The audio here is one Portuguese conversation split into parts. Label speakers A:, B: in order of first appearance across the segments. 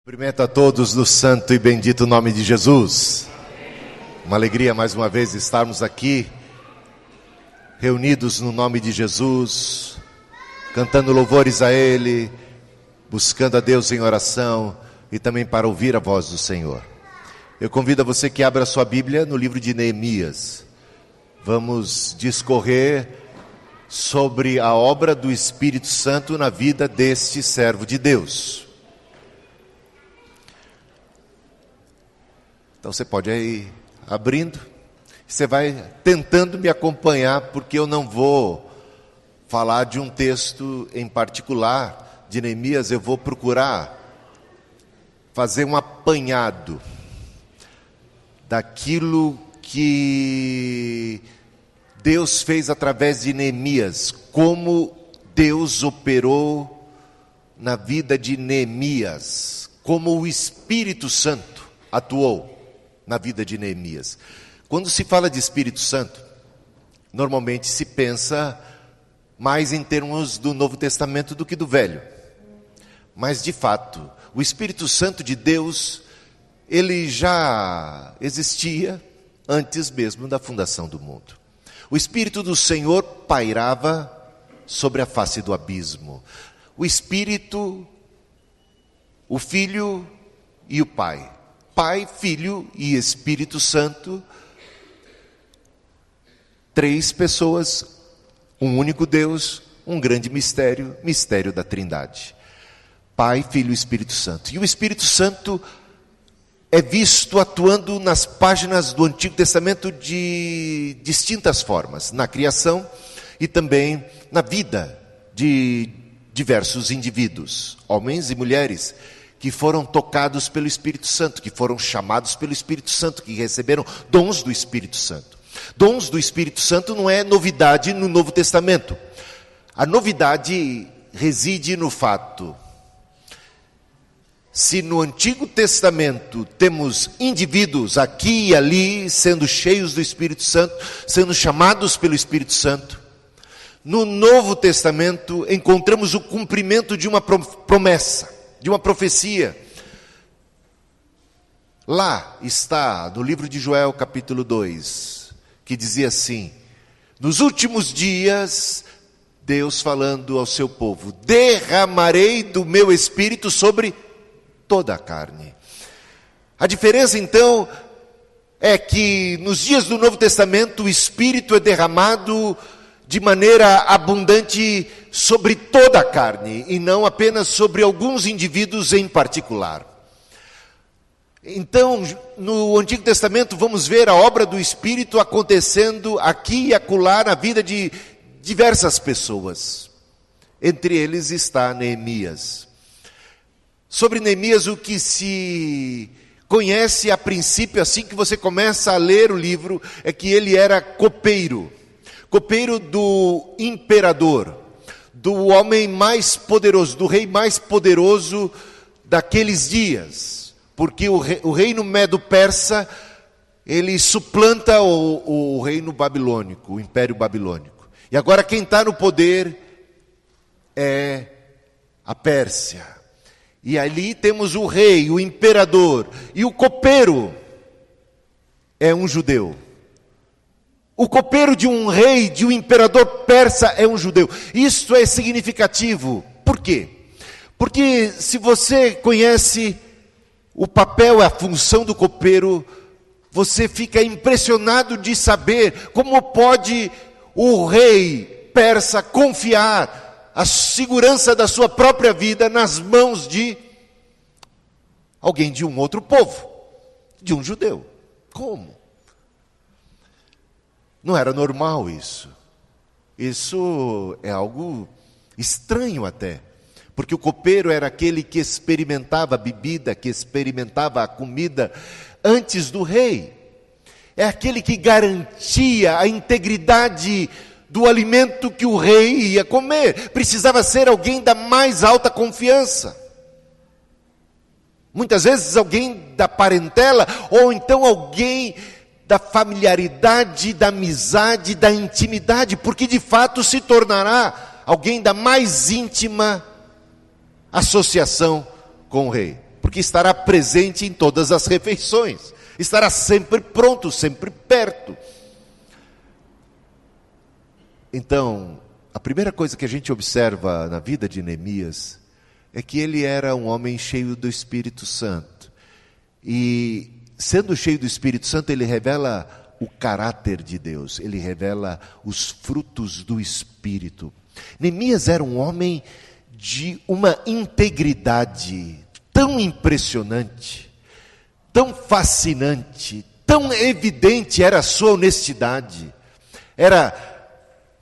A: Cumprimento a todos no santo e bendito nome de Jesus. Uma alegria mais uma vez estarmos aqui, reunidos no nome de Jesus, cantando louvores a Ele, buscando a Deus em oração e também para ouvir a voz do Senhor. Eu convido a você que abra a sua Bíblia no livro de Neemias. Vamos discorrer sobre a obra do Espírito Santo na vida deste servo de Deus. Então você pode ir abrindo, você vai tentando me acompanhar, porque eu não vou falar de um texto em particular de Neemias, eu vou procurar fazer um apanhado daquilo que Deus fez através de Neemias, como Deus operou na vida de Neemias, como o Espírito Santo atuou na vida de Neemias. Quando se fala de Espírito Santo, normalmente se pensa mais em termos do Novo Testamento do que do Velho. Mas de fato, o Espírito Santo de Deus, ele já existia antes mesmo da fundação do mundo. O Espírito do Senhor pairava sobre a face do abismo. O Espírito, o Filho e o Pai. Pai, Filho e Espírito Santo, três pessoas, um único Deus, um grande mistério, mistério da Trindade. Pai, Filho e Espírito Santo. E o Espírito Santo é visto atuando nas páginas do Antigo Testamento de distintas formas, na criação e também na vida de diversos indivíduos, homens e mulheres, que foram tocados pelo Espírito Santo, que foram chamados pelo Espírito Santo, que receberam dons do Espírito Santo. Dons do Espírito Santo não é novidade no Novo Testamento. A novidade reside no fato: se no Antigo Testamento temos indivíduos aqui e ali sendo cheios do Espírito Santo, sendo chamados pelo Espírito Santo, no Novo Testamento encontramos o cumprimento de uma promessa, de uma profecia. Lá está, no livro de Joel, capítulo 2, que dizia assim: nos últimos dias, Deus falando ao seu povo, derramarei do meu Espírito sobre toda a carne. A diferença então é que nos dias do Novo Testamento o Espírito é derramado de maneira abundante sobre toda a carne e não apenas sobre alguns indivíduos em particular. Então, no Antigo Testamento vamos ver a obra do Espírito acontecendo aqui e acolá na vida de diversas pessoas. Entre eles está Neemias. Sobre Neemias, o que se conhece a princípio, assim que você começa a ler o livro, é que ele era copeiro. Copeiro do imperador, do homem mais poderoso, do rei mais poderoso daqueles dias. Porque o reino medo-persa, ele suplanta o reino babilônico, o império babilônico. E agora quem está no poder é a Pérsia. E ali temos o rei, o imperador, e o copeiro é um judeu. O copeiro de um rei, de um imperador persa é um judeu. Isto é significativo. Por quê? Porque se você conhece o papel e a função do copeiro, você fica impressionado de saber como pode o rei persa confiar a segurança da sua própria vida nas mãos de alguém de um outro povo, de um judeu. Como? Não era normal isso. Isso é algo estranho até. Porque o copeiro era aquele que experimentava a bebida, que experimentava a comida antes do rei. É aquele que garantia a integridade do alimento que o rei ia comer. Precisava ser alguém da mais alta confiança. Muitas vezes alguém da parentela, ou então alguém da familiaridade, da amizade, da intimidade, porque de fato se tornará alguém da mais íntima associação com o rei. porque estará presente em todas as refeições, estará sempre pronto, sempre perto. Então, a primeira coisa que a gente observa na vida de Neemias é que ele era um homem cheio do Espírito Santo. E, sendo cheio do Espírito Santo, ele revela o caráter de Deus, ele revela os frutos do Espírito. Neemias era um homem de uma integridade tão impressionante, tão fascinante, tão evidente era a sua honestidade, era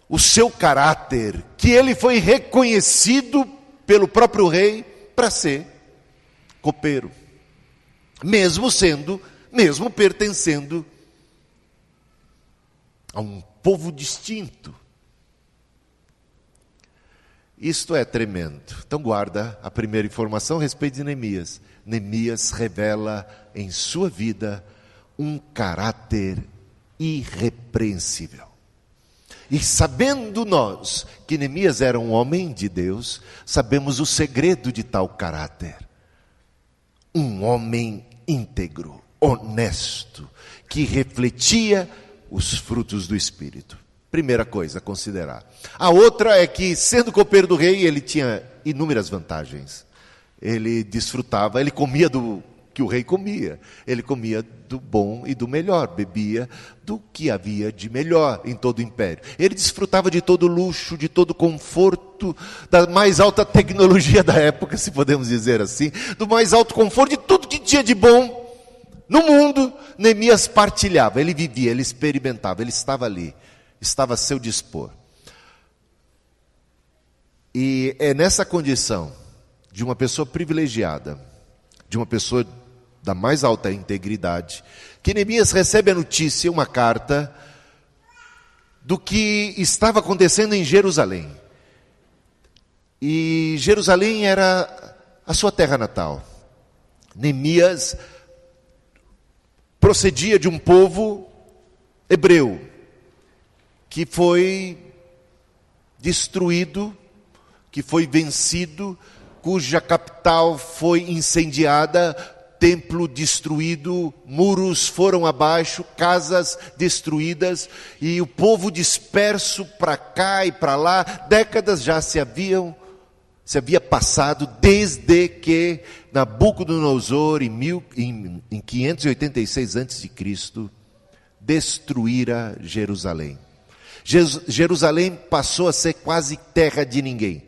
A: o seu caráter, que ele foi reconhecido pelo próprio rei para ser copeiro, mesmo pertencendo a um povo distinto. Isto é tremendo. Então guarda a primeira informação a respeito de Neemias. Neemias revela em sua vida um caráter irrepreensível. E sabendo nós que Neemias era um homem de Deus, sabemos o segredo de tal caráter. Um homem íntegro, honesto, que refletia os frutos do Espírito. Primeira coisa a considerar. A outra é que, sendo copeiro do rei, ele tinha inúmeras vantagens. Ele desfrutava, ele comia do que o rei comia. Ele comia do bom e do melhor, bebia do que havia de melhor em todo o império. Ele desfrutava de todo o luxo, de todo o conforto, da mais alta tecnologia da época, se podemos dizer assim, do mais alto conforto, de tudo que tinha de bom no mundo. Neemias partilhava, ele vivia, ele experimentava, ele estava ali, estava a seu dispor. E é nessa condição de uma pessoa privilegiada, de uma pessoa da mais alta integridade, que Neemias recebe a notícia, uma carta, do que estava acontecendo em Jerusalém. E Jerusalém era a sua terra natal. Neemias procedia de um povo hebreu, que foi destruído, que foi vencido, cuja capital foi incendiada, templo destruído, muros foram abaixo, casas destruídas, e o povo disperso para cá e para lá. Décadas já se havia passado desde que Nabucodonosor, em 586 a.C., destruíra Jerusalém. Jerusalém passou a ser quase terra de ninguém.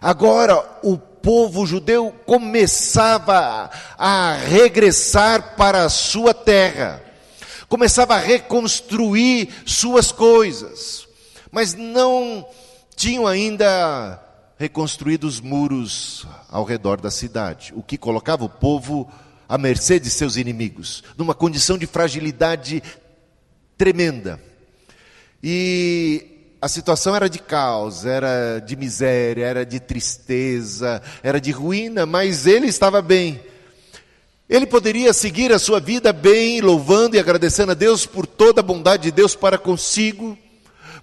A: Agora o povo judeu começava a regressar para a sua terra, começava a reconstruir suas coisas, mas não tinham ainda reconstruído os muros ao redor da cidade, o que colocava o povo à mercê de seus inimigos, numa condição de fragilidade tremenda. E a situação era de caos, era de miséria, era de tristeza, era de ruína, mas ele estava bem. Ele poderia seguir a sua vida bem, louvando e agradecendo a Deus por toda a bondade de Deus para consigo,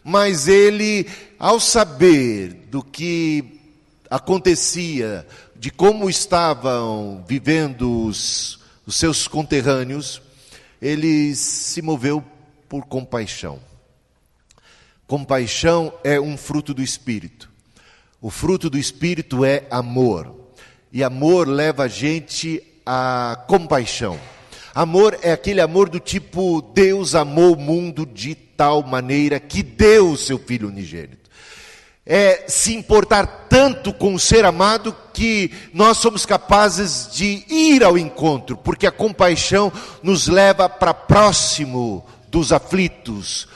A: mas ele, ao saber do que acontecia, de como estavam vivendo os seus conterrâneos, ele se moveu por compaixão. Compaixão é um fruto do Espírito. O fruto do Espírito é amor. E amor leva a gente a compaixão. Amor é aquele amor do tipo, Deus amou o mundo de tal maneira que deu o seu Filho unigênito. É se importar tanto com o ser amado que nós somos capazes de ir ao encontro, porque a compaixão nos leva para próximo dos aflitos,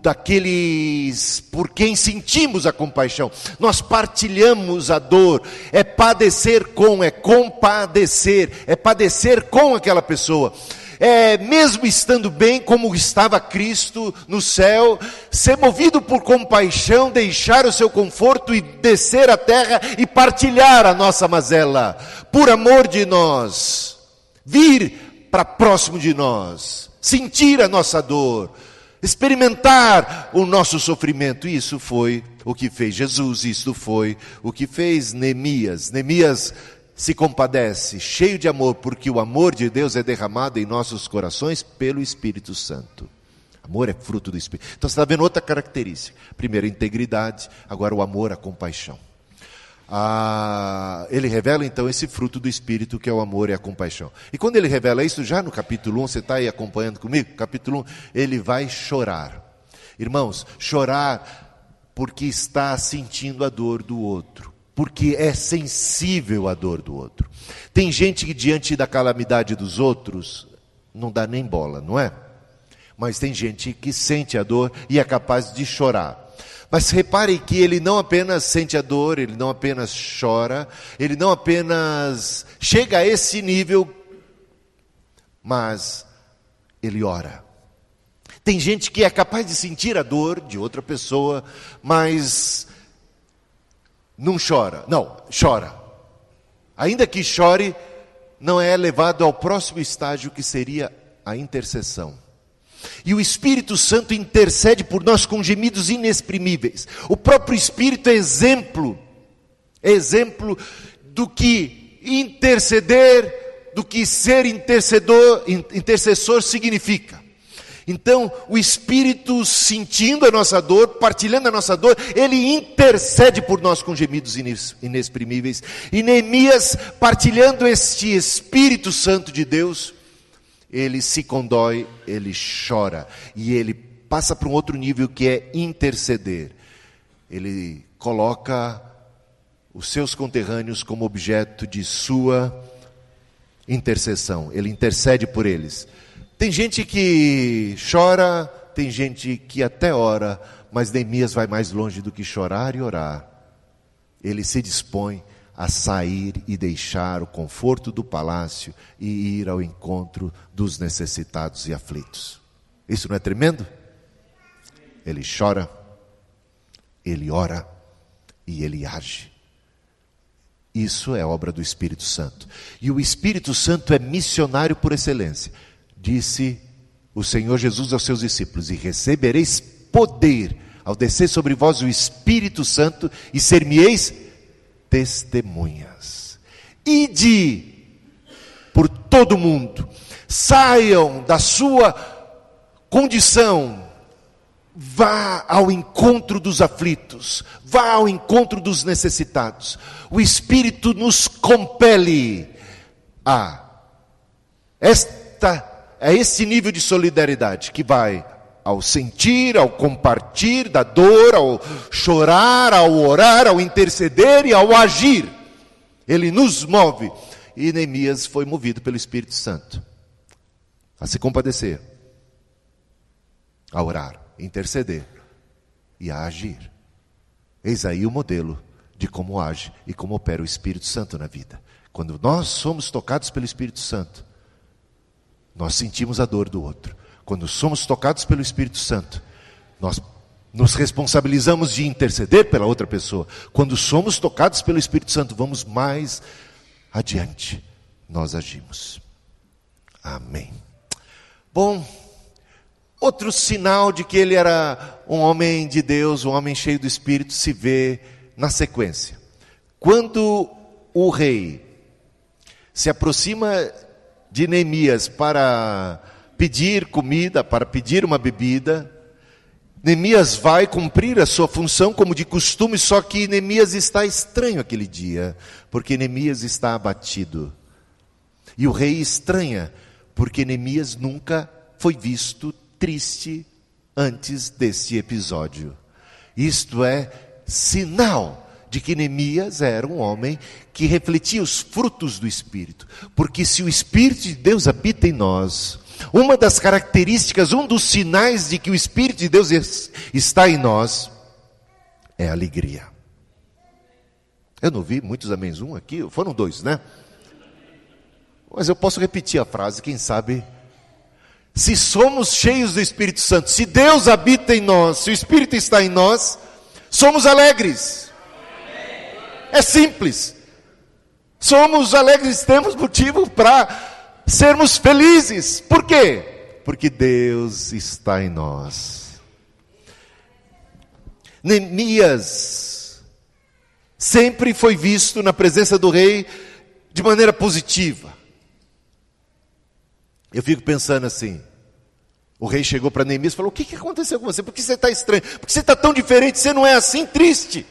A: daqueles por quem sentimos a compaixão. Nós partilhamos a dor, é padecer com, é compadecer, é padecer com aquela pessoa. É, mesmo estando bem como estava Cristo no céu, ser movido por compaixão, deixar o seu conforto e descer à terra e partilhar a nossa mazela, por amor de nós, vir para próximo de nós, sentir a nossa dor, experimentar o nosso sofrimento. Isso foi o que fez Jesus, isso foi o que fez Neemias. Neemias se compadece, cheio de amor, porque o amor de Deus é derramado em nossos corações pelo Espírito Santo. Amor é fruto do Espírito. Então você está vendo outra característica. Primeiro, a integridade, agora o amor, a compaixão. Ele revela então esse fruto do Espírito, que é o amor e a compaixão. E quando ele revela isso, já no capítulo 1, você está aí acompanhando comigo? Capítulo 1, ele vai chorar. Irmãos, chorar porque está sentindo a dor do outro, porque é sensível à dor do outro. Tem gente que diante da calamidade dos outros não dá nem bola, não é? Mas tem gente que sente a dor e é capaz de chorar. Mas reparem que ele não apenas sente a dor, ele não apenas chora, ele não apenas chega a esse nível, mas ele ora. Tem gente que é capaz de sentir a dor de outra pessoa, mas não chora. Não, chora. Ainda que chore, não é levado ao próximo estágio, que seria a intercessão. E o Espírito Santo intercede por nós com gemidos inexprimíveis. O próprio Espírito é exemplo do que interceder, do que ser intercessor significa. Então, o Espírito, sentindo a nossa dor, partilhando a nossa dor, ele intercede por nós com gemidos inexprimíveis. E Neemias, partilhando este Espírito Santo de Deus, ele se condói, ele chora, e ele passa para um outro nível, que é interceder. Ele coloca os seus conterrâneos como objeto de sua intercessão. Ele intercede por eles. Tem gente que chora, tem gente que até ora, mas Neemias vai mais longe do que chorar e orar. Ele se dispõe a sair e deixar o conforto do palácio e ir ao encontro dos necessitados e aflitos. Isso não é tremendo? Ele chora, ele ora e ele age. Isso é obra do Espírito Santo. E o Espírito Santo é missionário por excelência. Disse o Senhor Jesus aos seus discípulos: e recebereis poder ao descer sobre vós o Espírito Santo, e ser-me-eis testemunhas. Ide por todo mundo, saiam da sua condição, vá ao encontro dos aflitos, vá ao encontro dos necessitados. O Espírito nos compele a esse nível de solidariedade, que vai ao sentir, ao compartilhar da dor, ao chorar, ao orar, ao interceder e ao agir. Ele nos move. E Neemias foi movido pelo Espírito Santo a se compadecer, a orar, interceder e a agir. Eis aí o modelo de como age e como opera o Espírito Santo na vida. Quando nós somos tocados pelo Espírito Santo, nós sentimos a dor do outro. Quando somos tocados pelo Espírito Santo, nós nos responsabilizamos de interceder pela outra pessoa. Quando somos tocados pelo Espírito Santo, vamos mais adiante, nós agimos. Amém. Bom, outro sinal de que ele era um homem de Deus, um homem cheio do Espírito, se vê na sequência. Quando o rei se aproxima de Neemias para pedir comida, para pedir uma bebida, Neemias vai cumprir a sua função como de costume, só que Neemias está estranho aquele dia, porque Neemias está abatido. E o rei estranha, porque Neemias nunca foi visto triste antes desse episódio. Isto é sinal de que Neemias era um homem que refletia os frutos do Espírito. Porque se o Espírito de Deus habita em nós, uma das características, um dos sinais de que o Espírito de Deus está em nós, é a alegria. Eu não vi muitos améns, aqui, foram 2, né? Mas eu posso repetir a frase, quem sabe. Se somos cheios do Espírito Santo, se Deus habita em nós, se o Espírito está em nós, somos alegres. É simples. Somos alegres, temos motivo para sermos felizes. Por quê? Porque Deus está em nós. Neemias sempre foi visto na presença do rei de maneira positiva. Eu fico pensando assim, o rei chegou para Neemias e falou: o que aconteceu com você? Por que você está estranho? Por que você está tão diferente? Você não é assim, triste?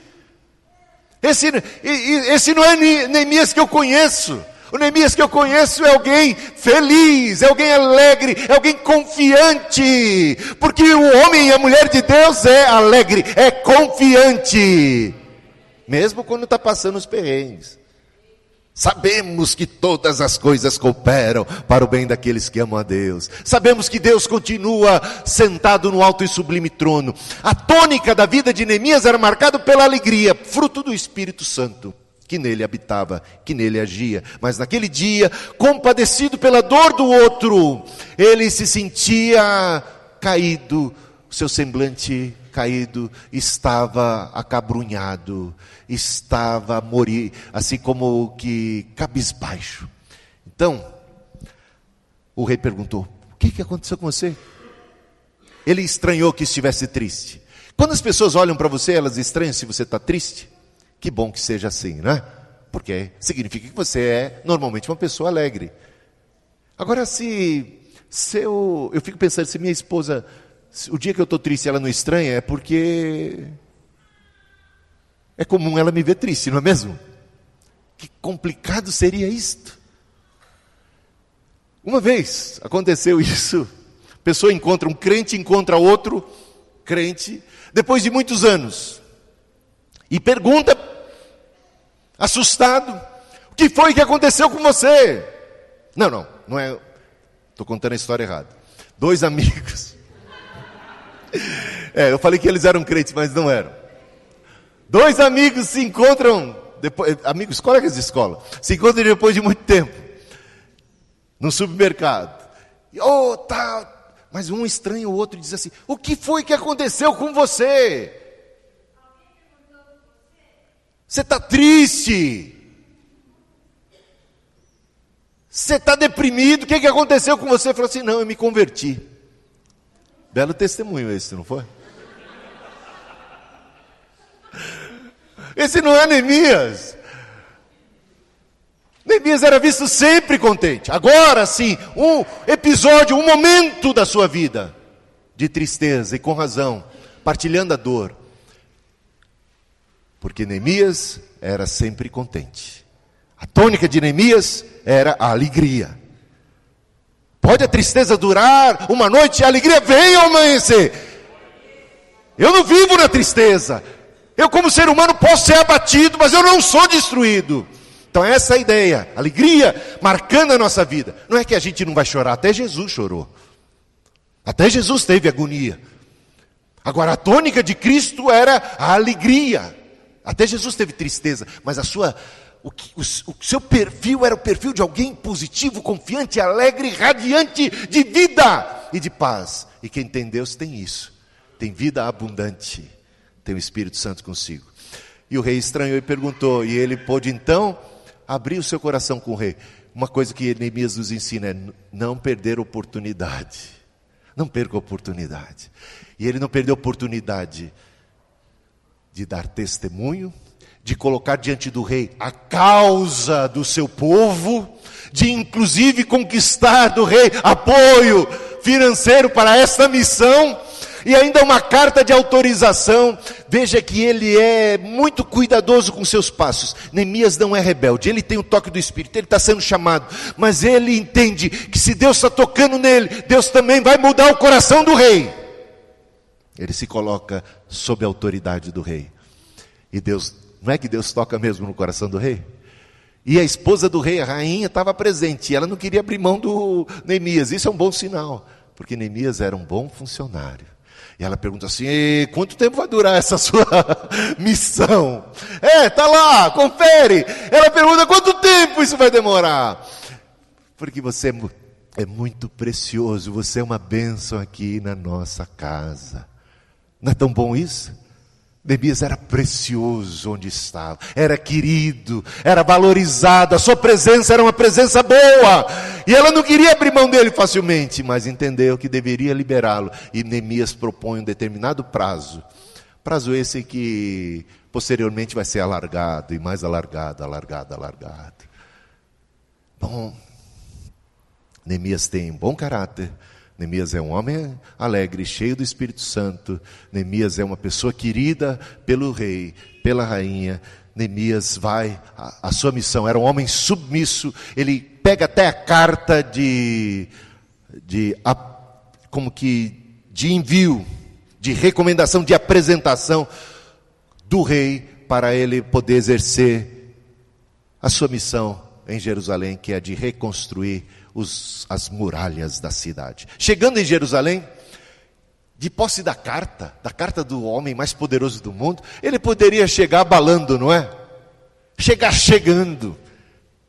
A: Esse não é Neemias que eu conheço. O Neemias que eu conheço é alguém feliz, é alguém alegre, é alguém confiante. Porque o homem e a mulher de Deus é alegre, é confiante. Mesmo quando está passando os perrengues. Sabemos que todas as coisas cooperam para o bem daqueles que amam a Deus. Sabemos que Deus continua sentado no alto e sublime trono. A tônica da vida de Neemias era marcada pela alegria, fruto do Espírito Santo, que nele habitava, que nele agia. Mas naquele dia, compadecido pela dor do outro, ele se sentia caído, o seu semblante caído, estava acabrunhado, estava a morir, assim como que cabisbaixo. Então, o rei perguntou: o que aconteceu com você? Ele estranhou que estivesse triste. Quando as pessoas olham para você, elas estranham se você está triste. Que bom que seja assim, né? Porque significa que você é normalmente uma pessoa alegre. Agora, eu fico pensando, se minha esposa, o dia que eu estou triste ela não estranha, é porque é comum ela me ver triste, não é mesmo? Que complicado seria isto. Uma vez aconteceu isso, um crente encontra outro crente, depois de muitos anos, e pergunta, assustado: o que foi que aconteceu com você? Não é, estou contando a história errada. 2 amigos, eu falei que eles eram crentes, mas não eram. 2 amigos se encontram, amigos, colegas de escola, se encontram depois de muito tempo, num supermercado. Mas um estranha o outro e diz assim: o que foi que aconteceu com você? Você está triste? Você está deprimido? O que aconteceu com você? Ele falou assim: não, eu me converti. Belo testemunho esse, não foi? Esse não é Neemias. Neemias era visto sempre contente. Agora sim, um episódio, um momento da sua vida de tristeza, e com razão, partilhando a dor. Porque Neemias era sempre contente. A tônica de Neemias era a alegria. Pode a tristeza durar uma noite, a alegria vem ao amanhecer. Eu não vivo na tristeza. Eu, como ser humano, posso ser abatido, mas eu não sou destruído. Então essa é a ideia, alegria marcando a nossa vida. Não é que a gente não vai chorar, até Jesus chorou. Até Jesus teve agonia. Agora a tônica de Cristo era a alegria. Até Jesus teve tristeza, mas o seu perfil era o perfil de alguém positivo, confiante, alegre, radiante de vida e de paz. E quem tem Deus tem isso, tem vida abundante, tem o Espírito Santo consigo. E o rei estranhou e perguntou, e ele pôde então abrir o seu coração com o rei. Uma coisa que Neemias nos ensina é não perder oportunidade. Não perca a oportunidade. E ele não perdeu a oportunidade de dar testemunho, de colocar diante do rei a causa do seu povo, de inclusive conquistar do rei apoio financeiro para esta missão, e ainda uma carta de autorização. Veja que ele é muito cuidadoso com seus passos. Neemias não é rebelde, ele tem o toque do Espírito, ele está sendo chamado, mas ele entende que se Deus está tocando nele, Deus também vai mudar o coração do rei. Ele se coloca sob a autoridade do rei. E Deus, não é que Deus toca mesmo no coração do rei? E a esposa do rei, a rainha, estava presente, e ela não queria abrir mão do Neemias. Isso é um bom sinal, porque Neemias era um bom funcionário. E ela pergunta assim: quanto tempo vai durar essa sua missão? Tá lá, confere. Ela pergunta: quanto tempo isso vai demorar? Porque você é muito precioso, você é uma bênção aqui na nossa casa. Não é tão bom isso? Neemias era precioso onde estava, era querido, era valorizado, a sua presença era uma presença boa, e ela não queria abrir mão dele facilmente, mas entendeu que deveria liberá-lo, e Neemias propõe um determinado prazo esse que posteriormente vai ser alargado, e mais alargado. Bom, Neemias tem bom caráter, Neemias é um homem alegre, cheio do Espírito Santo, Neemias é uma pessoa querida pelo rei, pela rainha. Neemias vai, a sua missão, era um homem submisso, ele pega até a carta de envio, de recomendação, de apresentação do rei, para ele poder exercer a sua missão em Jerusalém, que é de reconstruir as muralhas da cidade. Chegando em Jerusalém, de posse da carta do homem mais poderoso do mundo, ele poderia chegar abalando, não é? Chegar chegando.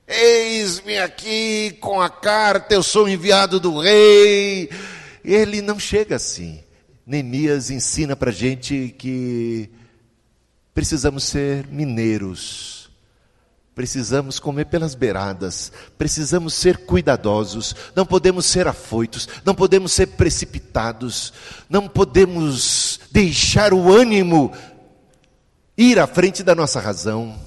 A: Eis-me aqui com a carta, eu sou enviado do rei. Ele não chega assim. Neemias ensina para a gente que precisamos ser mineiros. Precisamos comer pelas beiradas, precisamos ser cuidadosos, não podemos ser afoitos, não podemos ser precipitados, não podemos deixar o ânimo ir à frente da nossa razão,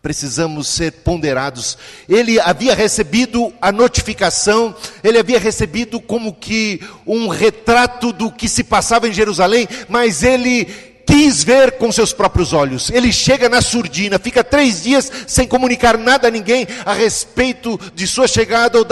A: precisamos ser ponderados. Ele havia recebido a notificação, ele havia recebido como que um retrato do que se passava em Jerusalém, mas ele quis ver com seus próprios olhos. Ele chega na surdina, fica 3 dias sem comunicar nada a ninguém a respeito de sua chegada ou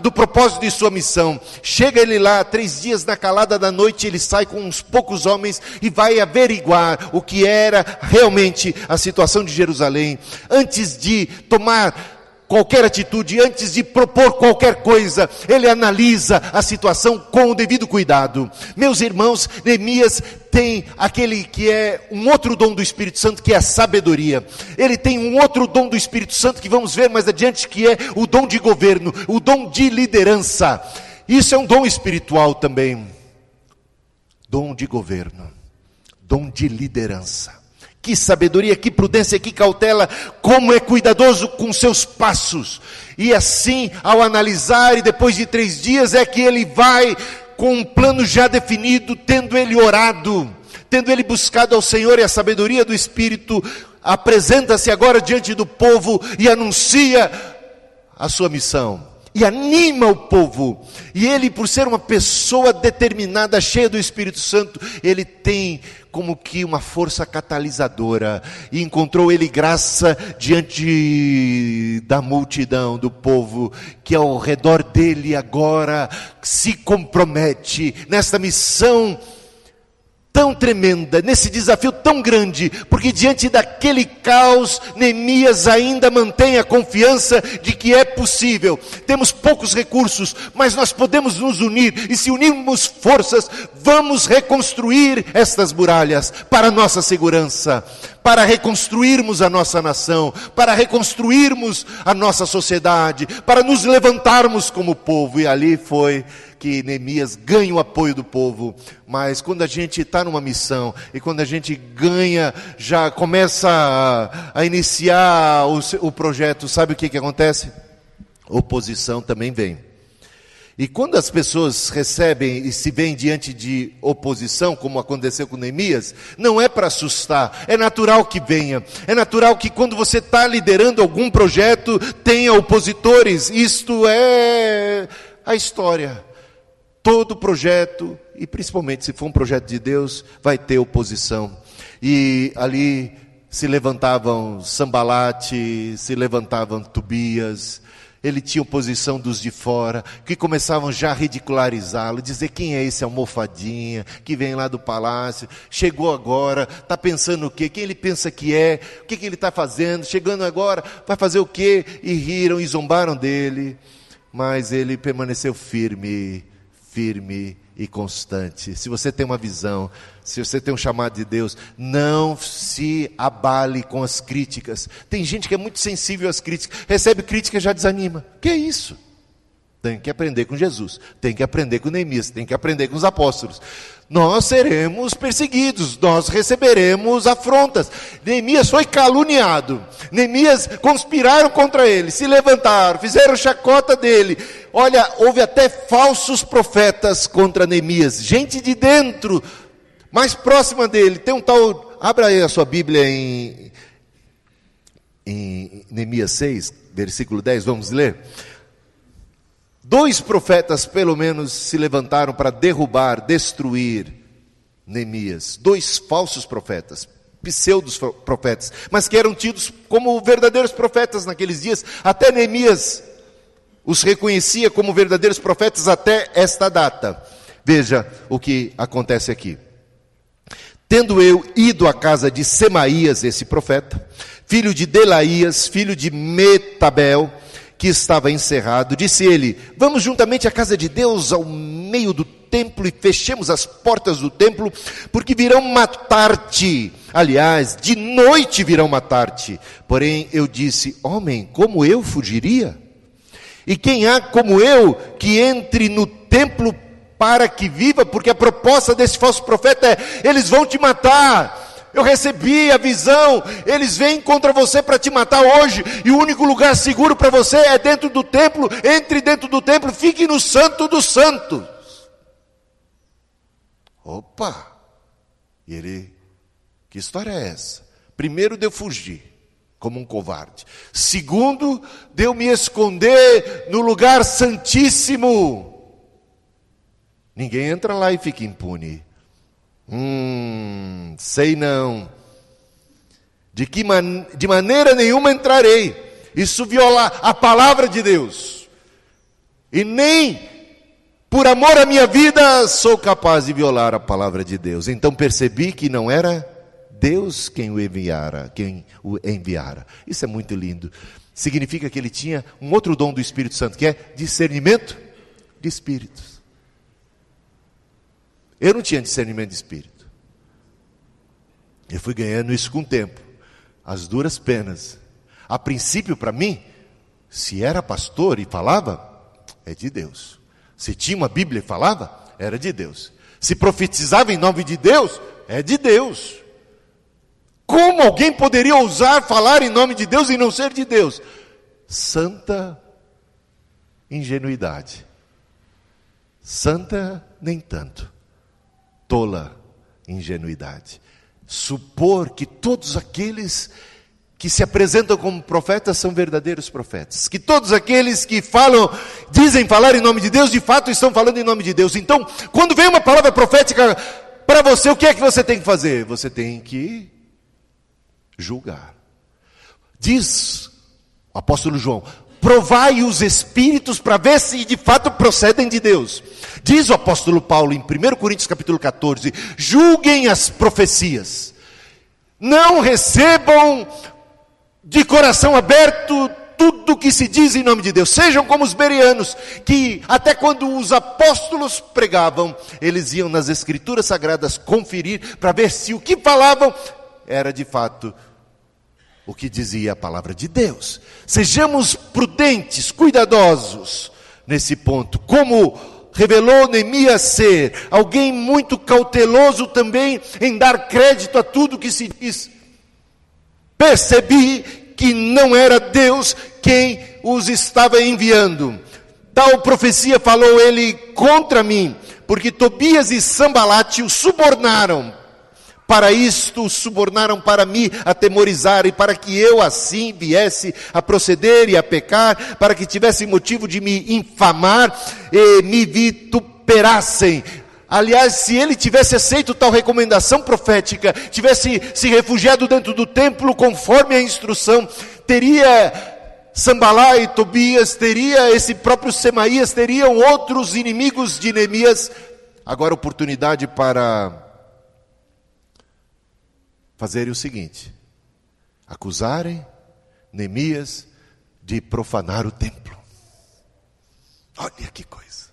A: do propósito de sua missão. Chega ele lá, 3 dias na calada da noite, ele sai com uns poucos homens e vai averiguar o que era realmente a situação de Jerusalém. Antes de tomar qualquer atitude, antes de propor qualquer coisa, ele analisa a situação com o devido cuidado. Meus irmãos, Neemias tem aquele que é um outro dom do Espírito Santo, que é a sabedoria. Ele tem um outro dom do Espírito Santo, que vamos ver mais adiante, que é o dom de governo, o dom de liderança. Isso é um dom espiritual também. Dom de governo, dom de liderança. Que sabedoria, que prudência, que cautela, como é cuidadoso com seus passos. E assim, ao analisar, e depois de 3 dias, é que ele vai com um plano já definido, tendo ele orado, tendo ele buscado ao Senhor e a sabedoria do Espírito, apresenta-se agora diante do povo e anuncia a sua missão. E anima o povo. E ele, por ser uma pessoa determinada, cheia do Espírito Santo, ele tem como que uma força catalisadora. E encontrou ele graça diante da multidão, do povo, que ao redor dele agora se compromete nesta missão tão tremenda, nesse desafio tão grande, porque diante daquele caos, Neemias ainda mantém a confiança de que é possível. Temos poucos recursos, mas nós podemos nos unir, e se unirmos forças, vamos reconstruir estas muralhas para a nossa segurança, para reconstruirmos a nossa nação, para reconstruirmos a nossa sociedade, para nos levantarmos como povo. E ali foi que Neemias ganha o apoio do povo. Mas quando a gente está numa missão, e quando a gente ganha, já começa a iniciar o projeto, sabe o que acontece? Oposição também vem. E quando as pessoas recebem e se veem diante de oposição, como aconteceu com Neemias, não é para assustar, é natural que venha. É natural que quando você está liderando algum projeto, tenha opositores. Isto é a história. Todo projeto, e principalmente se for um projeto de Deus, vai ter oposição. E ali se levantavam Sambalate, se levantavam Tobias. Ele tinha oposição dos de fora, que começavam já a ridicularizá-lo, dizer quem é esse almofadinha, que vem lá do palácio, chegou agora, está pensando o quê? Quem ele pensa que é? O que ele está fazendo? Chegando agora, vai fazer o quê? E riram e zombaram dele, mas ele permaneceu firme e constante. Se você tem uma visão, se você tem um chamado de Deus, não se abale com as críticas. Tem gente que é muito sensível às críticas, recebe crítica e já desanima. Que é isso? Tem que aprender com Jesus, tem que aprender com Neemias, tem que aprender com os apóstolos. Nós seremos perseguidos, nós receberemos afrontas. Neemias foi caluniado, Neemias conspiraram contra ele, se levantaram, fizeram chacota dele. Olha, houve até falsos profetas contra Neemias, gente de dentro, mais próxima dele. Tem um tal, abra aí a sua Bíblia em Neemias 6, versículo 10, vamos ler? 2 profetas, pelo menos, se levantaram para derrubar, destruir Neemias. 2 falsos profetas, pseudos profetas, mas que eram tidos como verdadeiros profetas naqueles dias. Até Neemias os reconhecia como verdadeiros profetas até esta data. Veja o que acontece aqui. Tendo eu ido à casa de Semaías, esse profeta, filho de Delaías, filho de Metabel, que estava encerrado, disse ele: vamos juntamente à casa de Deus, ao meio do templo, e fechemos as portas do templo, porque virão matar-te. Aliás, de noite virão matar-te. Porém eu disse: homem, como eu fugiria? E quem há como eu que entre no templo para que viva? Porque a proposta desse falso profeta é: eles vão te matar. Eu recebi a visão, eles vêm contra você para te matar hoje, e o único lugar seguro para você é dentro do templo. Entre dentro do templo, fique no santo dos santos. Opa! E ele, que história é essa? Primeiro, de eu fugir como um covarde. Segundo, de eu me esconder no lugar santíssimo. Ninguém entra lá e fica impune. Sei não. De maneira nenhuma entrarei. Isso viola a palavra de Deus. E nem por amor à minha vida sou capaz de violar a palavra de Deus. Então percebi que não era Deus quem o enviara. Isso é muito lindo. Significa que ele tinha um outro dom do Espírito Santo, que é discernimento de espíritos. Eu não tinha discernimento de espírito. Eu fui ganhando isso com o tempo, as duras penas. A princípio, para mim, se era pastor e falava, é de Deus. Se tinha uma Bíblia e falava, era de Deus. Se profetizava em nome de Deus, é de Deus. Como alguém poderia ousar falar em nome de Deus e não ser de Deus? Santa ingenuidade. Santa nem tanto. Tola ingenuidade. Supor que todos aqueles que se apresentam como profetas são verdadeiros profetas. Que todos aqueles que dizem falar em nome de Deus, de fato estão falando em nome de Deus. Então, quando vem uma palavra profética para você, o que é que você tem que fazer? Você tem que julgar. Diz o apóstolo João: provai os espíritos para ver se de fato procedem de Deus. Diz o apóstolo Paulo em 1 Coríntios capítulo 14: julguem as profecias. Não recebam de coração aberto tudo que se diz em nome de Deus. Sejam como os bereanos, que até quando os apóstolos pregavam, eles iam nas escrituras sagradas conferir para ver se o que falavam era de fato o que dizia a palavra de Deus. Sejamos prudentes, cuidadosos nesse ponto. Como revelou Neemias ser alguém muito cauteloso também em dar crédito a tudo que se diz. Percebi que não era Deus quem os estava enviando. Tal profecia falou ele contra mim, porque Tobias e Sambalate o subornaram. Para isto subornaram para me atemorizar, e para que eu assim viesse a proceder e a pecar, para que tivessem motivo de me infamar e me vituperassem. Aliás, se ele tivesse aceito tal recomendação profética, tivesse se refugiado dentro do templo conforme a instrução, teria Sambalá e Tobias, teria esse próprio Semaías, teriam outros inimigos de Neemias. Agora oportunidade para fazerem o seguinte: acusarem Neemias de profanar o templo. Olha que coisa,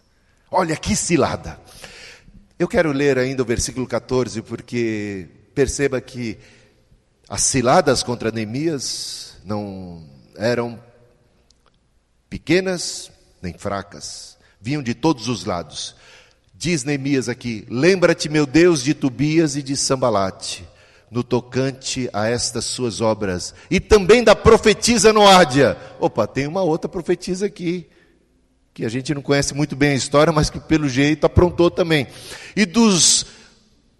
A: olha que cilada. Eu quero ler ainda o versículo 14, porque perceba que as ciladas contra Neemias não eram pequenas nem fracas, vinham de todos os lados. Diz Neemias aqui: lembra-te, meu Deus, de Tobias e de Sambalate, no tocante a estas suas obras, e também da profetisa Noádia. Opa, tem uma outra profetisa aqui, que a gente não conhece muito bem a história, mas que pelo jeito aprontou também. E dos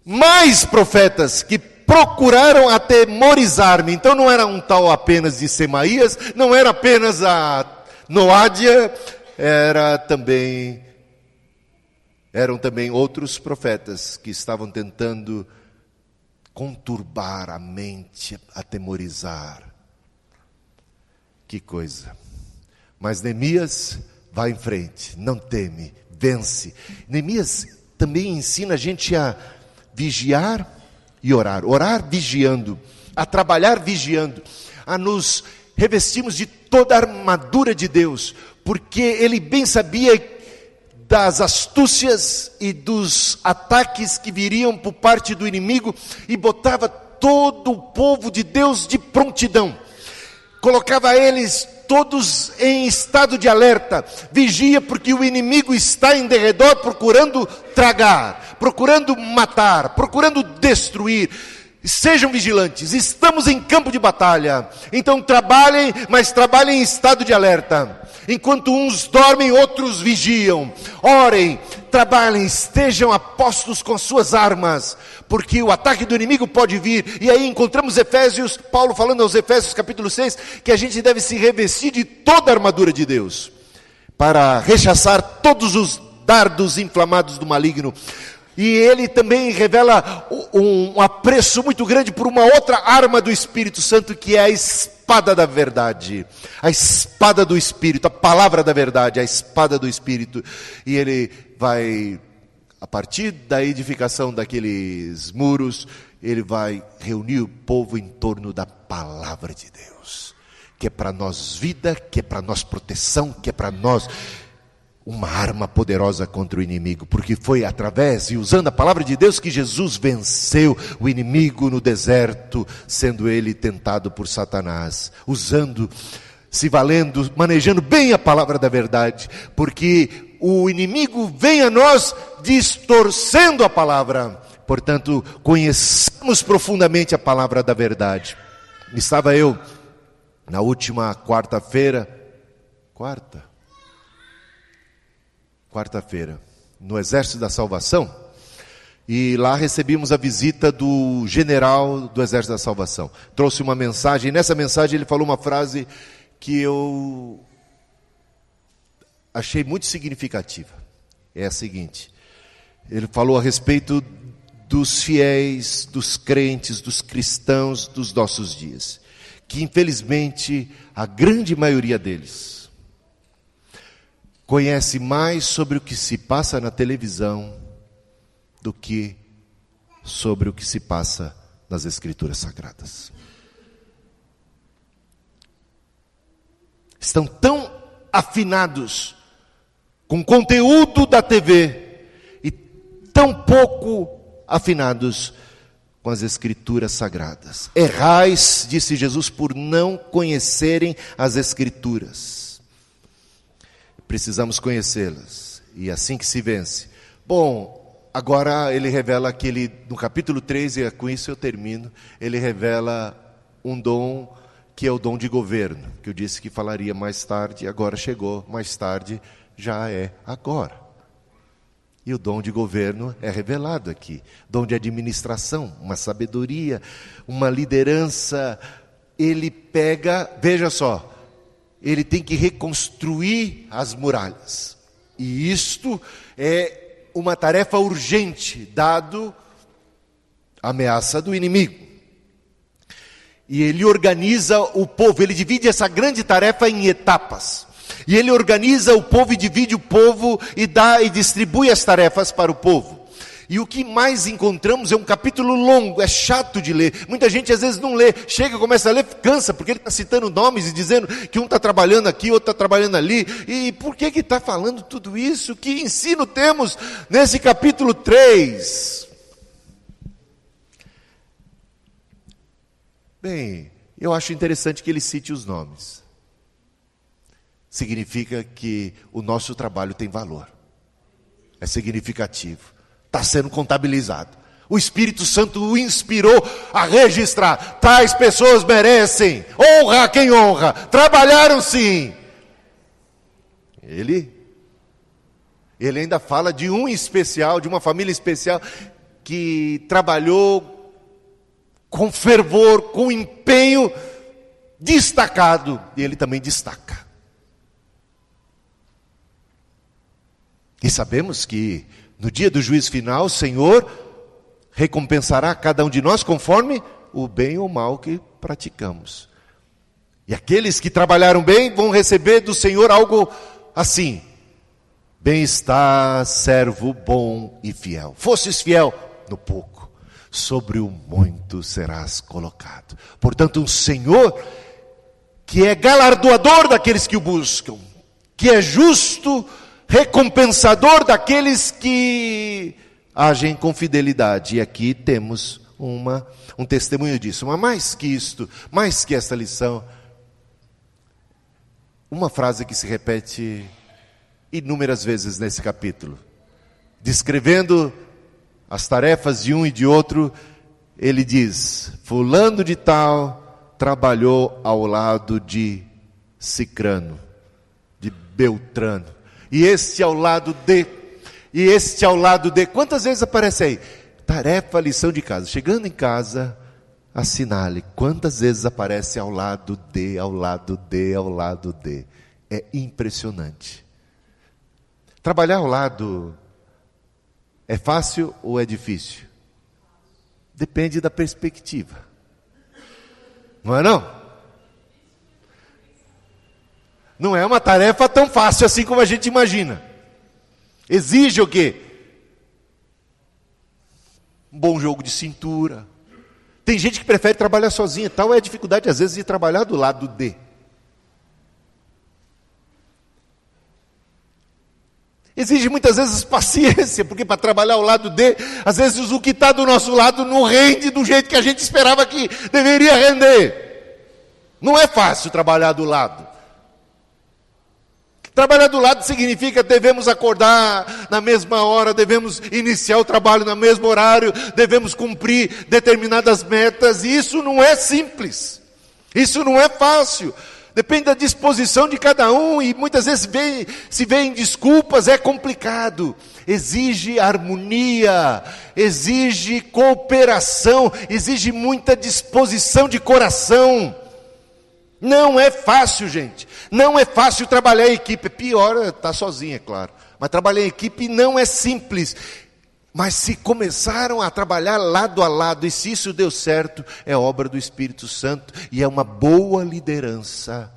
A: mais profetas que procuraram atemorizar-me. Então não era um tal apenas de Semaías, não era apenas a Noádia, eram também outros profetas que estavam tentando conturbar a mente, atemorizar. Que coisa. Mas Neemias vai em frente, não teme, vence. Neemias também ensina a gente a vigiar e orar. Orar vigiando, a trabalhar vigiando, a nos revestirmos de toda a armadura de Deus, porque ele bem sabia das astúcias e dos ataques que viriam por parte do inimigo, e botava todo o povo de Deus de prontidão, colocava eles todos em estado de alerta, vigia, porque o inimigo está em derredor procurando tragar, procurando matar, procurando destruir. Sejam vigilantes, estamos em campo de batalha, então trabalhem, mas trabalhem em estado de alerta. Enquanto uns dormem, outros vigiam. Orem, trabalhem, estejam apostos com suas armas, porque o ataque do inimigo pode vir. E aí encontramos Efésios, Paulo falando aos Efésios capítulo 6, que a gente deve se revestir de toda a armadura de Deus, para rechaçar todos os dardos inflamados do maligno. E ele também revela um apreço muito grande por uma outra arma do Espírito Santo, que é a espada da verdade, a espada do Espírito, a palavra da verdade, a espada do Espírito. E ele vai, a partir da edificação daqueles muros, ele vai reunir o povo em torno da palavra de Deus, que é para nós vida, que é para nós proteção, que é para nós uma arma poderosa contra o inimigo, porque foi através e usando a palavra de Deus que Jesus venceu o inimigo no deserto, sendo ele tentado por Satanás, usando, se valendo, manejando bem a palavra da verdade, porque o inimigo vem a nós distorcendo a palavra. Portanto, conheçamos profundamente a palavra da verdade. Estava eu na última quarta-feira, no Exército da Salvação, e lá recebemos a visita do general do Exército da Salvação. Trouxe uma mensagem, e nessa mensagem ele falou uma frase que eu achei muito significativa. É a seguinte: ele falou a respeito dos fiéis, dos crentes, dos cristãos dos nossos dias, que infelizmente a grande maioria deles conhece mais sobre o que se passa na televisão do que sobre o que se passa nas Escrituras Sagradas. Estão tão afinados com o conteúdo da TV e tão pouco afinados com as Escrituras Sagradas. Errais, disse Jesus, por não conhecerem as Escrituras. Precisamos conhecê-las, e assim que se vence. Bom, agora ele revela que ele, no capítulo 3, e com isso eu termino, ele revela um dom que é o dom de governo, que eu disse que falaria mais tarde, agora chegou, mais tarde já é agora. E o dom de governo é revelado aqui, dom de administração, uma sabedoria, uma liderança. Ele pega, veja só, ele tem que reconstruir as muralhas. E isto é uma tarefa urgente, dado a ameaça do inimigo. E ele organiza o povo, ele divide essa grande tarefa em etapas. E ele organiza o povo e divide o povo e dá e distribui as tarefas para o povo. E o que mais encontramos é um capítulo longo, é chato de ler. Muita gente às vezes não lê, chega, começa a ler, cansa, porque ele está citando nomes e dizendo que um está trabalhando aqui, outro está trabalhando ali. E por que está falando tudo isso? Que ensino temos nesse capítulo 3? Bem, eu acho interessante que ele cite os nomes. Significa que o nosso trabalho tem valor. É significativo. Está sendo contabilizado. O Espírito Santo o inspirou a registrar. Tais pessoas merecem honra a quem honra. Trabalharam sim. Ele ainda fala de um especial, de uma família especial, que trabalhou com fervor, com empenho destacado, e ele também destaca. E sabemos que no dia do juízo final, o Senhor recompensará cada um de nós conforme o bem ou mal que praticamos. E aqueles que trabalharam bem vão receber do Senhor algo assim: bem-estar, servo bom e fiel. Fosses fiel no pouco, sobre o muito serás colocado. Portanto, um Senhor que é galardoador daqueles que o buscam, que é justo, recompensador daqueles que agem com fidelidade. E aqui temos um testemunho disso. Mas mais que isto, mais que esta lição, uma frase que se repete inúmeras vezes nesse capítulo. Descrevendo as tarefas de um e de outro, ele diz: fulano de tal trabalhou ao lado de Cicrano, de Beltrano. E este ao lado de, e este ao lado de. Quantas vezes aparece aí? Tarefa, lição de casa. Chegando em casa, assinale. Quantas vezes aparece ao lado de, ao lado de, ao lado de. É impressionante. Trabalhar ao lado é fácil ou é difícil? Depende da perspectiva. Não é não? Não é uma tarefa tão fácil assim como a gente imagina. Exige o quê? Um bom jogo de cintura. Tem gente que prefere trabalhar sozinha. Tal é a dificuldade, às vezes, de trabalhar do lado de. Exige muitas vezes paciência, porque para trabalhar ao lado de, às vezes o que está do nosso lado não rende do jeito que a gente esperava que deveria render. Não é fácil trabalhar do lado. Trabalhar do lado significa devemos acordar na mesma hora, devemos iniciar o trabalho no mesmo horário, devemos cumprir determinadas metas, e isso não é simples, isso não é fácil, depende da disposição de cada um, e muitas vezes se vêem desculpas, é complicado, exige harmonia, exige cooperação, exige muita disposição de coração. Não é fácil, gente. Não é fácil trabalhar em equipe. É pior estar sozinho, é claro. Mas trabalhar em equipe não é simples. Mas se começaram a trabalhar lado a lado, e se isso deu certo, é obra do Espírito Santo. E é uma boa liderança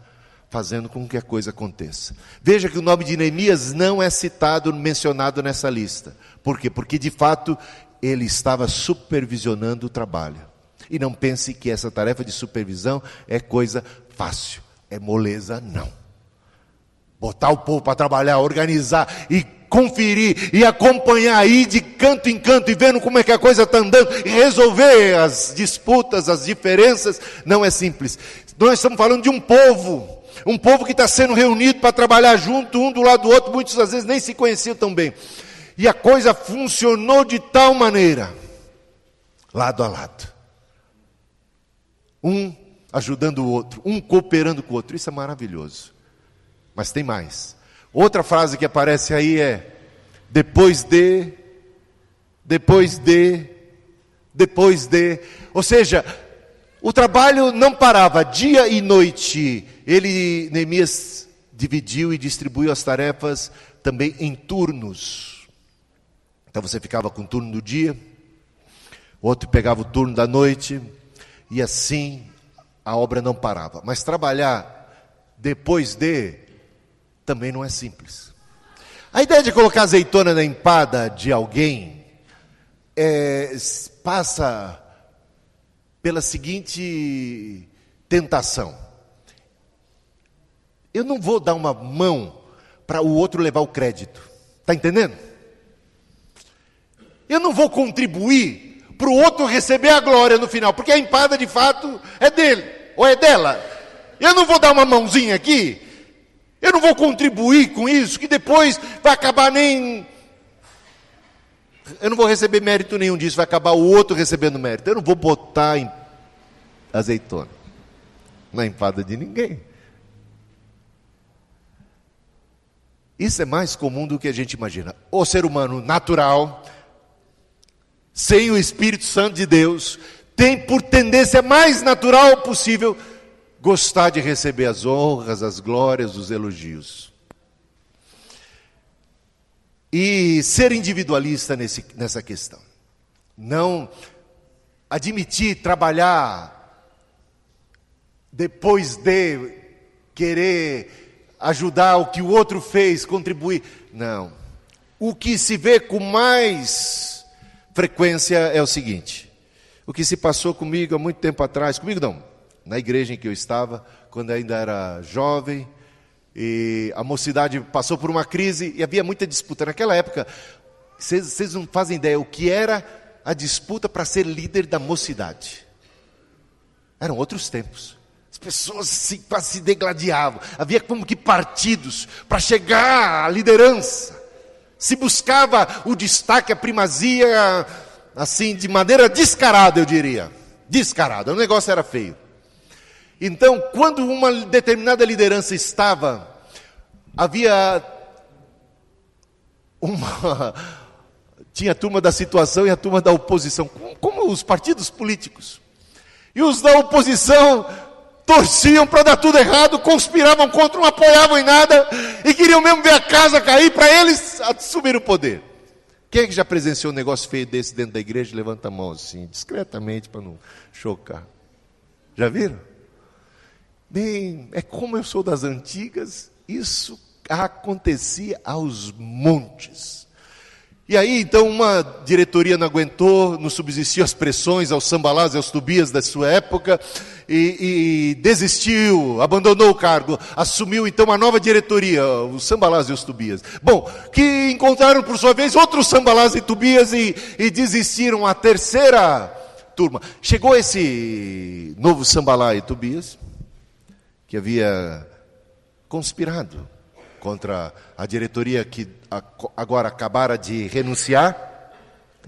A: fazendo com que a coisa aconteça. Veja que o nome de Neemias não é citado, mencionado nessa lista. Por quê? Porque de fato ele estava supervisionando o trabalho. E não pense que essa tarefa de supervisão é coisa fácil, é moleza, não. Botar o povo para trabalhar, organizar e conferir e acompanhar aí de canto em canto e vendo como é que a coisa está andando e resolver as disputas, as diferenças, não é simples. Nós estamos falando de um povo que está sendo reunido para trabalhar junto, um do lado do outro, muitas às vezes nem se conheciam tão bem. E a coisa funcionou de tal maneira, lado a lado. Um ajudando o outro, um cooperando com o outro. Isso é maravilhoso. Mas tem mais. Outra frase que aparece aí é: depois de. Ou seja, o trabalho não parava dia e noite. Neemias dividiu e distribuiu as tarefas também em turnos. Então você ficava com o turno do dia, o outro pegava o turno da noite, e assim a obra não parava. Mas trabalhar depois de também não é simples. A ideia de colocar azeitona na empada de alguém passa pela seguinte tentação: eu não vou dar uma mão para o outro levar o crédito. Está entendendo? Eu não vou contribuir para o outro receber a glória no final, porque a empada de fato é dele, ou é dela. Eu não vou dar uma mãozinha aqui, eu não vou contribuir com isso, que depois vai acabar eu não vou receber mérito nenhum disso, vai acabar o outro recebendo mérito. Eu não vou botar azeitona na empada de ninguém. Isso é mais comum do que a gente imagina. O ser humano natural, sem o Espírito Santo de Deus, tem por tendência mais natural possível gostar de receber as honras, as glórias, os elogios. E ser individualista nessa questão. Não admitir trabalhar depois de querer ajudar o que o outro fez, contribuir. Não. O que se vê com mais frequência é o seguinte. O que se passou comigo há muito tempo atrás, comigo não, na igreja em que eu estava, quando ainda era jovem, e a mocidade passou por uma crise e havia muita disputa. Naquela época, vocês não fazem ideia o que era a disputa para ser líder da mocidade. Eram outros tempos. As pessoas quase se degladiavam. Havia como que partidos para chegar à liderança. Se buscava o destaque, a primazia, assim, de maneira descarada, eu diria. Descarada, o negócio era feio. Então, quando uma determinada liderança estava, havia tinha a turma da situação e a turma da oposição, como os partidos políticos. E os da oposição torciam para dar tudo errado, conspiravam contra, não apoiavam em nada, e queriam mesmo ver a casa cair para eles assumir o poder. Quem é que já presenciou um negócio feio desse dentro da igreja? Levanta a mão assim, discretamente, para não chocar. Já viram? Bem, é como eu sou das antigas, isso acontecia aos montes. E aí, então, uma diretoria não aguentou, não subsistiu as pressões aos Sambalás e aos Tobias da sua época, e desistiu, abandonou o cargo, assumiu então uma nova diretoria, os Sambalás e os Tobias. Bom, que encontraram por sua vez outros Sambalás e Tobias e desistiram. A terceira turma. Chegou esse novo Sambalá e Tobias, que havia conspirado contra a diretoria que agora acabara de renunciar.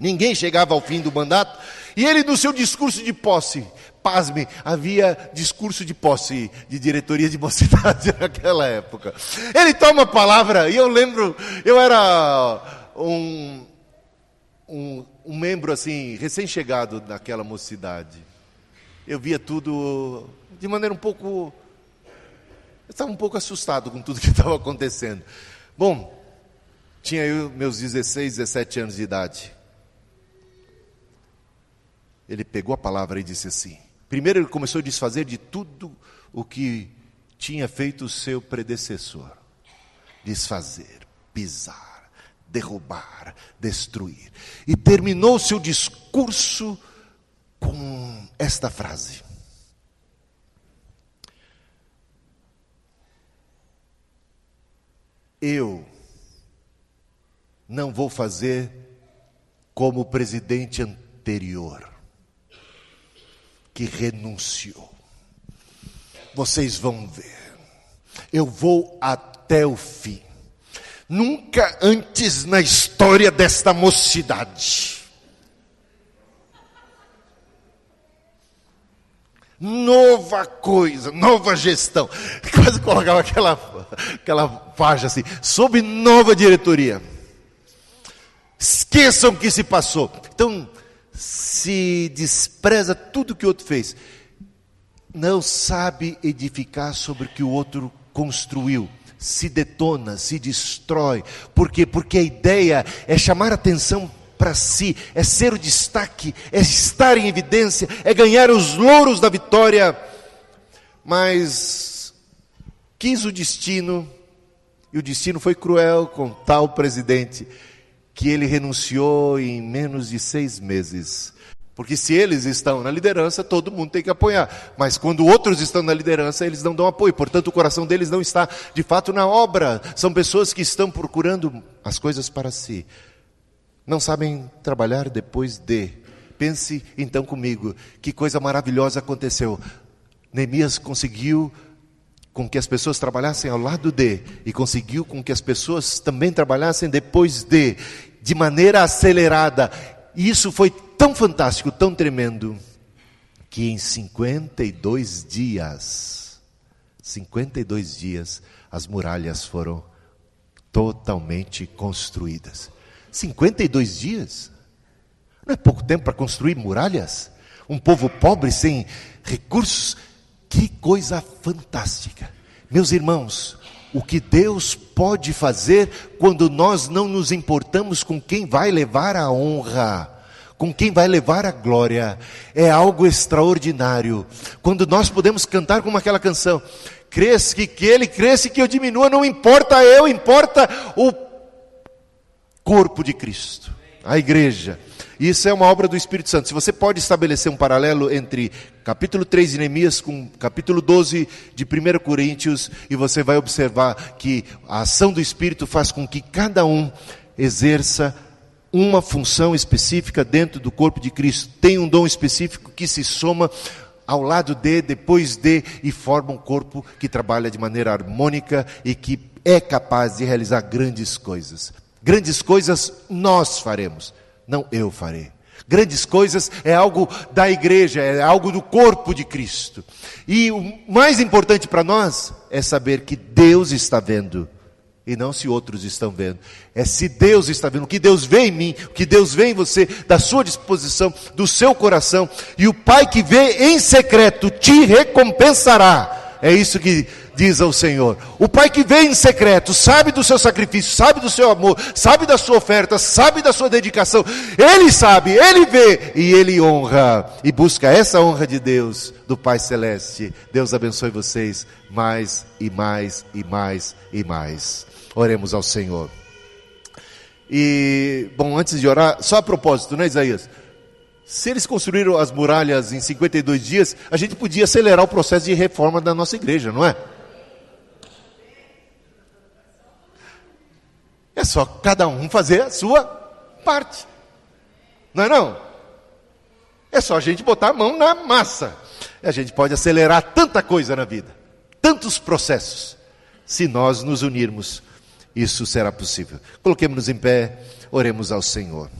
A: Ninguém chegava ao fim do mandato. E ele, no seu discurso de posse, pasme, havia discurso de posse de diretoria de mocidade naquela época. Ele toma a palavra, e eu lembro, eu era um membro assim, recém-chegado naquela mocidade. Eu via tudo de maneira um pouco... Eu estava um pouco assustado com tudo que estava acontecendo. Bom, tinha eu meus 16, 17 anos de idade. Ele pegou a palavra e disse assim. Primeiro ele começou a desfazer de tudo o que tinha feito o seu predecessor. Desfazer, pisar, derrubar, destruir. E terminou o seu discurso com esta frase. Eu não vou fazer como o presidente anterior, que renunciou. Vocês vão ver. Eu vou até o fim. Nunca antes na história desta mocidade. Nova coisa, nova gestão. Quase colocava aquela faixa assim, sob nova diretoria. Esqueçam o que se passou. Então, se despreza tudo que o outro fez. Não sabe edificar sobre o que o outro construiu. Se detona, se destrói. Por quê? Porque a ideia é chamar atenção para si, é ser o destaque, é estar em evidência, é ganhar os louros da vitória. Mas quis o destino, e o destino foi cruel com tal presidente, que ele renunciou em menos de 6 meses. Porque se eles estão na liderança, todo mundo tem que apoiar. Mas quando outros estão na liderança, eles não dão apoio. Portanto, o coração deles não está, de fato, na obra. São pessoas que estão procurando as coisas para si. Não sabem trabalhar depois de. Pense então comigo, que coisa maravilhosa aconteceu. Neemias conseguiu com que as pessoas trabalhassem ao lado de, e conseguiu com que as pessoas também trabalhassem depois de maneira acelerada. E isso foi tão fantástico, tão tremendo, que em 52 dias, as muralhas foram totalmente construídas. 52 dias? Não é pouco tempo para construir muralhas? Um povo pobre, sem recursos. Que coisa fantástica. Meus irmãos, o que Deus pode fazer quando nós não nos importamos com quem vai levar a honra, com quem vai levar a glória, é algo extraordinário. Quando nós podemos cantar como aquela canção: cresce, que ele cresce, que eu diminua, não importa eu, importa o corpo de Cristo, a igreja. Isso é uma obra do Espírito Santo. Se você pode estabelecer um paralelo entre capítulo 3 de Neemias com capítulo 12 de 1 Coríntios, e você vai observar que a ação do Espírito faz com que cada um exerça uma função específica dentro do corpo de Cristo. Tem um dom específico que se soma ao lado de, depois de, e forma um corpo que trabalha de maneira harmônica e que é capaz de realizar grandes coisas. Grandes coisas nós faremos, não eu farei. Grandes coisas é algo da igreja, é algo do corpo de Cristo. E o mais importante para nós é saber que Deus está vendo, e não se outros estão vendo. É se Deus está vendo, o que Deus vê em mim, o que Deus vê em você, da sua disposição, do seu coração. E o Pai que vê em secreto te recompensará. É isso que diz ao Senhor. O Pai que vê em secreto, sabe do seu sacrifício, sabe do seu amor, sabe da sua oferta, sabe da sua dedicação. Ele sabe, Ele vê e Ele honra. E busca essa honra de Deus, do Pai Celeste. Deus abençoe vocês mais e mais e mais e mais. Oremos ao Senhor. E, bom, antes de orar, só a propósito, né, Isaías? Se eles construíram as muralhas em 52 dias, a gente podia acelerar o processo de reforma da nossa igreja, não é? É só cada um fazer a sua parte. Não é não? É só a gente botar a mão na massa. E a gente pode acelerar tanta coisa na vida, tantos processos. Se nós nos unirmos, isso será possível. Coloquemos-nos em pé, oremos ao Senhor.